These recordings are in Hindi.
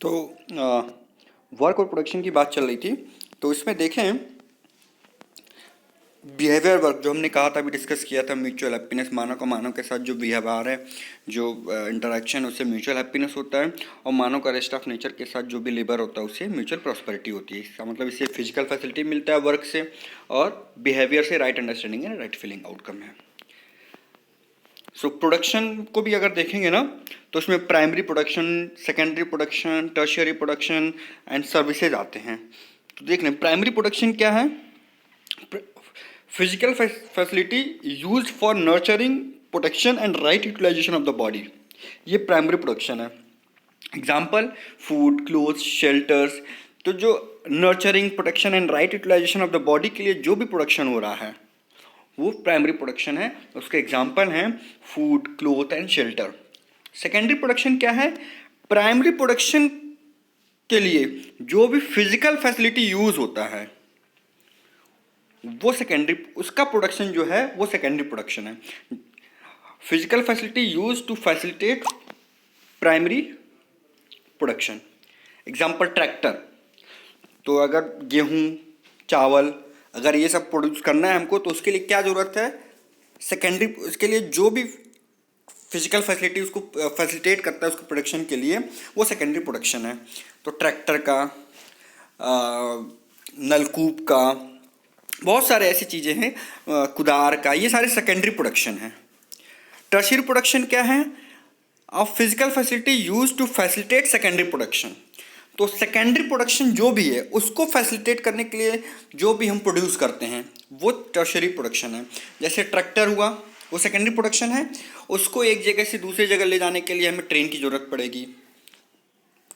तो वर्क और प्रोडक्शन की बात चल रही थी। तो इसमें देखें, बिहेवियर वर्क जो हमने कहा था, अभी डिस्कस किया था, म्यूचुअल हैप्पीनेस, मानव का मानव के साथ जो व्यवहार है, जो इंटरेक्शन है, उससे म्यूचुअल हैप्पीनेस होता है। और मानव का रेस्ट ऑफ नेचर के साथ जो भी लेबर होता है उससे म्यूचुअल प्रॉस्पेरिटी होती है। इसका मतलब इससे फिजिकल फैसिलिटी मिलता है वर्क से, और बिहेवियर से right understanding and right feeling outcome है। सो प्रोडक्शन को भी अगर देखेंगे ना, तो उसमें primary production, secondary production, tertiary production and services आते हैं। तो देख लें, प्राइमरी प्रोडक्शन क्या है? Physical facility use for nurturing, protection and right utilisation of the body, ये प्राइमरी प्रोडक्शन है। Example, food, clothes, shelters. तो जो nurturing, protection and right utilisation of the body के लिए जो भी प्रोडक्शन हो रहा है वो प्राइमरी प्रोडक्शन है। उसके एग्जाम्पल हैं food, cloth and shelter. Secondary production क्या है? प्राइमरी प्रोडक्शन के लिए जो भी फिजिकल फैसिलिटी यूज होता है वो सेकेंडरी, उसका प्रोडक्शन जो है वो सेकेंडरी प्रोडक्शन है। Physical facility use to facilitate primary production. Example, tractor. तो अगर गेहूं, चावल, अगर ये सब प्रोड्यूस करना है हमको, तो उसके लिए क्या ज़रूरत है? सेकेंडरी। उसके लिए जो भी फिजिकल फैसिलिटी उसको फैसिलिटेट करता है उसको प्रोडक्शन के लिए, वो सेकेंडरी प्रोडक्शन है। तो ट्रैक्टर का, नलकूप का, बहुत सारे ऐसी चीज़ें हैं, कुदार का, ये सारे सेकेंडरी प्रोडक्शन हैं। टर्शियरी प्रोडक्शन क्या है? Of physical facility use to facilitate secondary production. तो सेकेंडरी प्रोडक्शन जो भी है उसको फैसिलिटेट करने के लिए जो भी हम प्रोड्यूस करते हैं वो टर्शियरी प्रोडक्शन है। जैसे ट्रैक्टर हुआ, वो सेकेंडरी प्रोडक्शन है। उसको एक जगह से दूसरी जगह ले जाने के लिए हमें ट्रेन की ज़रूरत पड़ेगी,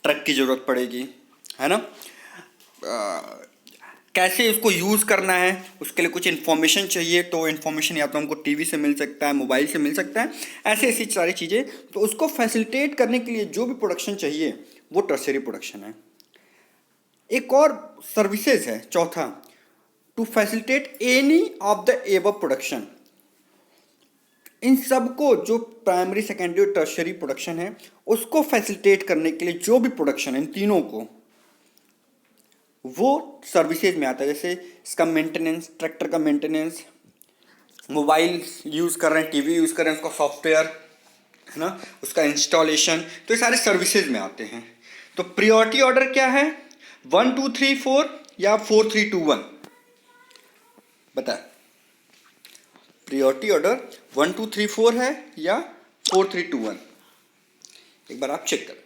ट्रक की ज़रूरत पड़ेगी, है ना। कैसे उसको यूज़ करना है उसके लिए कुछ इन्फॉर्मेशन चाहिए, तो इन्फॉर्मेशन या तो हमको टीवी से मिल सकता है, मोबाइल से मिल सकता है, ऐसी ऐसी सारी चीज़ें। तो उसको फैसिलिटेट करने के लिए जो भी प्रोडक्शन चाहिए वो टर्शियरी प्रोडक्शन है। एक और सर्विसेज है, चौथा, to facilitate any of the above production. इन सबको, जो प्राइमरी, सेकेंडरी और टर्शियरी प्रोडक्शन है, उसको फैसिलिटेट करने के लिए जो भी प्रोडक्शन है, इन तीनों को, वो सर्विसेज में आता है। जैसे इसका मेंटेनेंस, ट्रैक्टर का मेंटेनेंस, मोबाइल यूज़ कर रहे हैं, टीवी यूज़ कर रहे हैं, उसका सॉफ्टवेयर, है ना, उसका इंस्टॉलेशन, तो ये सारे सर्विसेज में आते हैं। तो प्रियोरिटी ऑर्डर क्या है? 1 2 3 4 या 4 3 2 1? बता, प्रियोरिटी ऑर्डर 1 2 3 4 है या 4 3 2 1? एक बार आप चेक करें।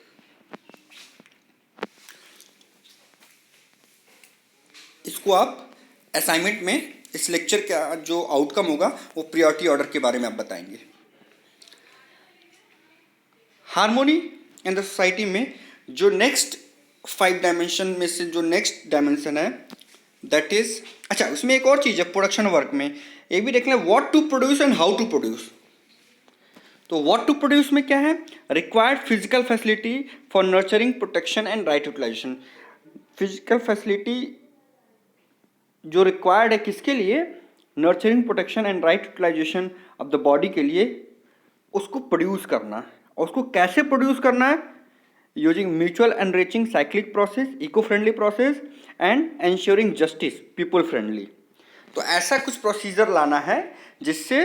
इसको आप असाइनमेंट में, इस लेक्चर का जो आउटकम होगा वो प्रियोरिटी ऑर्डर के बारे में आप बताएंगे। हार्मोनी इन द सोसाइटी में जो नेक्स्ट 5 डायमेंशन में से जो नेक्स्ट डायमेंशन है दैट इज, अच्छा उसमें एक और चीज़ है प्रोडक्शन वर्क में, एक भी देख लें, what to produce and how to produce. तो व्हाट टू प्रोड्यूस में क्या है? Required physical facility for nurturing, protection and right utilisation. Physical facility जो रिक्वायर्ड है किसके लिए? Nurturing, protection and right utilisation of the body के लिए, उसको प्रोड्यूस करना है। और उसको कैसे प्रोड्यूस करना है? Using mutual enriching cyclic process, eco friendly process and ensuring justice, people friendly. तो ऐसा कुछ प्रोसीजर लाना है जिससे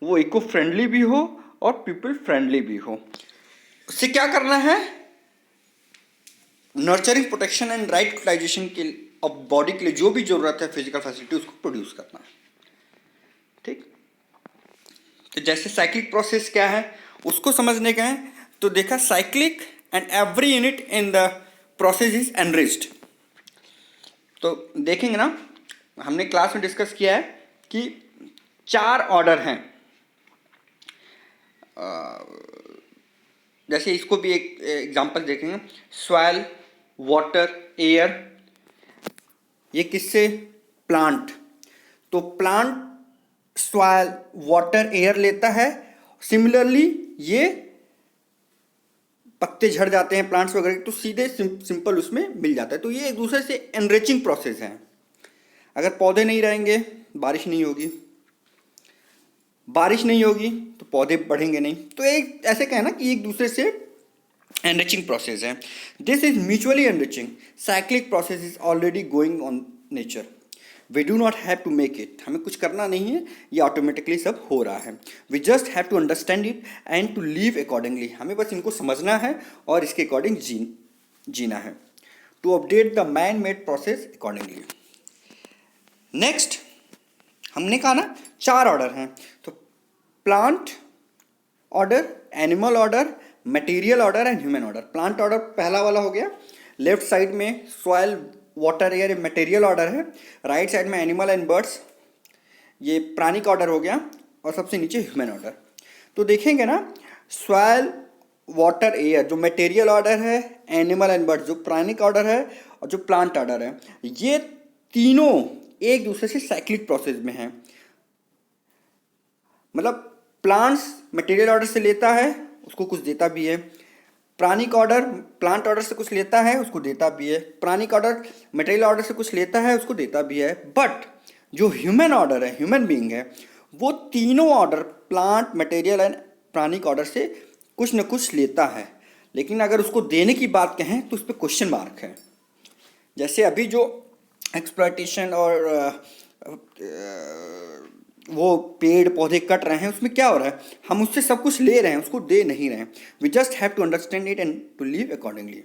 वो इको फ्रेंडली भी हो और पीपल फ्रेंडली भी हो। उससे क्या करना है? Nurturing, protection and right utilisation के ऑफ बॉडी के लिए जो भी जरूरत है फिजिकल फैसिलिटी, उसको प्रोड्यूस करना है। ठीक। तो जैसे साइक्लिक प्रोसेस क्या है उसको समझने का है, तो देखा cyclic and every unit in the process is enriched. तो देखेंगे ना, हमने क्लास में डिस्कस किया है कि 4 ऑर्डर हैं। जैसे इसको भी एक एग्जांपल देखेंगे, सॉइल, वाटर, एयर। ये किससे? प्लांट। तो प्लांट सॉइल, वाटर, एयर लेता है। सिमिलरली ये पत्ते झड़ जाते हैं प्लांट्स वगैरह, तो सीधे सिंपल उसमें मिल जाता है। तो ये एक दूसरे से एनरिचिंग प्रोसेस है। अगर पौधे नहीं रहेंगे बारिश नहीं होगी, बारिश नहीं होगी तो पौधे बढ़ेंगे नहीं। तो एक ऐसे कहें ना कि एक दूसरे से एनरिचिंग प्रोसेस है. This is mutually enriching. Cyclic process is already going on nature. We do not have to make it. हमें कुछ करना नहीं है, ये ऑटोमेटिकली सब हो रहा है. We just have to understand it and to live accordingly. हमें बस इनको समझना है और इसके अकॉर्डिंग जीना है. To update the man made process accordingly. Next हमने कहा ना 4 ऑर्डर हैं. तो plant order, animal order, material order and human order. Plant order पहला वाला हो गया. लेफ्ट साइड में soil, water, air, material order है. राइट साइड में एनिमल एंड बर्ड्स, ये प्राणिक ऑर्डर हो गया. और सबसे नीचे ह्यूमन ऑर्डर. तो देखेंगे ना, सॉइल, वाटर, एयर जो मटेरियल ऑर्डर है, एनिमल एंड बर्ड्स जो प्राणिक ऑर्डर है, और जो प्लांट ऑर्डर है, ये तीनों एक दूसरे से साइक्लिक प्रोसेस में हैं. मतलब प्लांट्स मटेरियल ऑर्डर से लेता है, उसको कुछ देता भी है. प्राणिक ऑर्डर प्लांट ऑर्डर से कुछ लेता है, उसको देता भी है. प्राणिक ऑर्डर मटेरियल ऑर्डर से कुछ लेता है, उसको देता भी है. बट जो ह्यूमन ऑर्डर है, ह्यूमन बीइंग है, वो तीनों ऑर्डर प्लांट, मटेरियल एंड प्राणिक ऑर्डर से कुछ न कुछ लेता है. लेकिन अगर उसको देने की बात कहें तो उस पर क्वेश्चन मार्क है. जैसे अभी जो एक्सप्लॉयटेशन और वो पेड़ पौधे कट रहे हैं, उसमें क्या हो रहा है, हम उससे सब कुछ ले रहे हैं, उसको दे नहीं रहे हैं. We just have to understand it and to live accordingly.